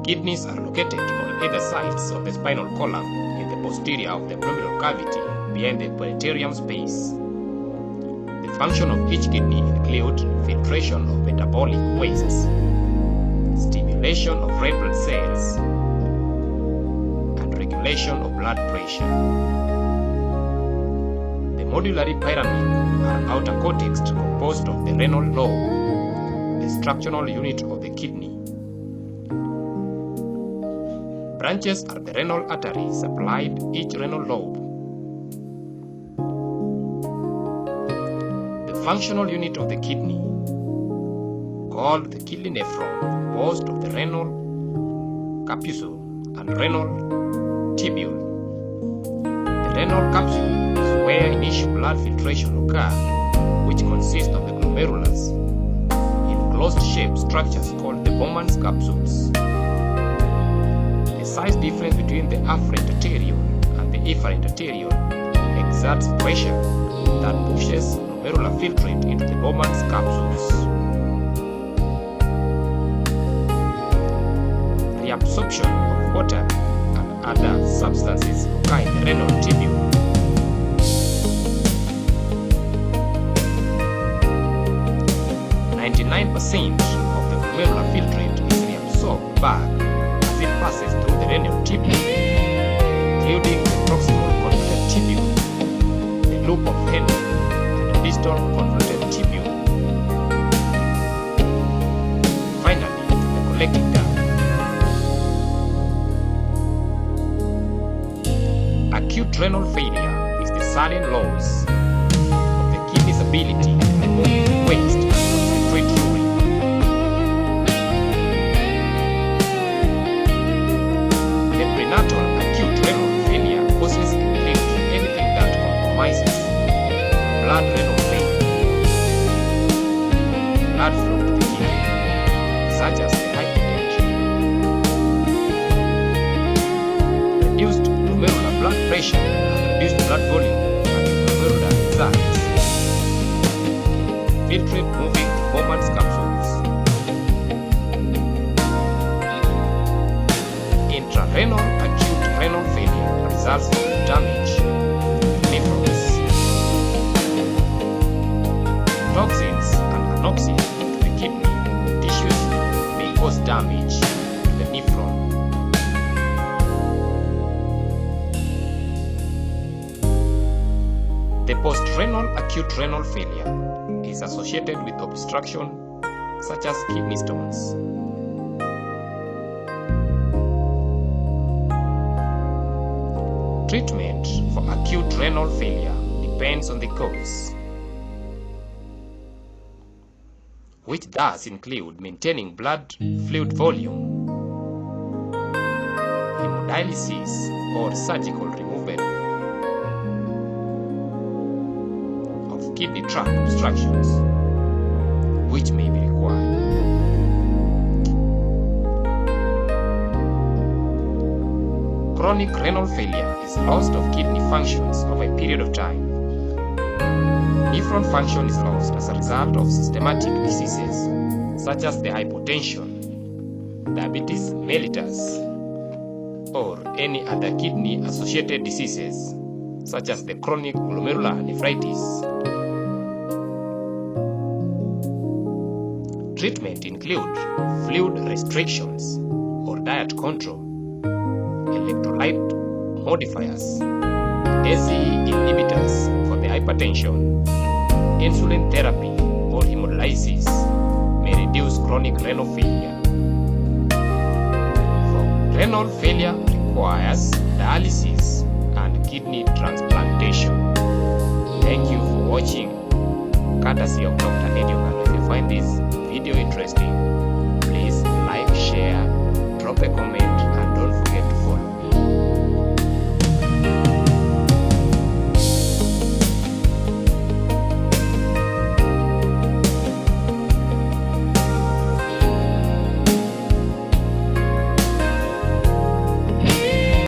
kidneys are located on either sides of the spinal column in the posterior of the abdominal cavity behind the perineum space. The function of each kidney includes filtration of metabolic wastes, stimulation of red blood cells, and regulation of blood pressure. The medullary pyramid are outer cortex composed of the renal lobe, the structural unit of the kidney. Branches are the renal arteries supplied each renal lobe. The functional unit of the kidney, called the kidney nephron, composed of the renal capsule and renal tubule. The renal capsule is where initial blood filtration occurs, which consists of the glomerulus in closed-shaped structures called the Bowman's capsules. The size difference between the afferent arteriole and the efferent arteriole exerts pressure that pushes glomerular filtrate into the Bowman's capsules. Reabsorption of water and other substances occur in the renal tubule. "99% of the glomerular filtrate is reabsorbed back as it passes through the renal tubule, including the proximal convoluted tubule, the loop of Henle, and the distal convoluted tubule. Finally, the collecting duct. Acute renal failure is the sudden loss of the kidney's ability to remove waste and concentrate urine. The prenatal acute renal failure causes include anything that compromises blood renal failure, blood flow to the kidney, such as the hypertension, reduced glomerular blood pressure and reduced blood volume at the glomerular results, filtrate moving to Bowman's capsules. Intrarenal acute renal failure results from damage to nephrons. Toxins and anoxia to the kidney tissues may cause damage to the nephron. The post-renal acute renal failure is associated with obstruction such as kidney stones. Treatment for acute renal failure depends on the cause, which does include maintaining blood fluid volume, hemodialysis, or surgical removal of kidney tract obstructions, which may be required. Chronic renal failure is loss of kidney functions over a period of time. Nephron function is lost as a result of systematic diseases such as the hypotension, diabetes mellitus, or any other kidney-associated diseases such as the chronic glomerular nephritis. Treatment include fluid restrictions or diet control, electrolyte modifiers, ACE inhibitors for the hypertension, insulin therapy, or hemodialysis may reduce chronic renal failure. Renal failure requires dialysis and kidney transplantation. Thank you for watching, courtesy of Dr. Ediogan. If you find this video interesting, please like, share, drop a comment,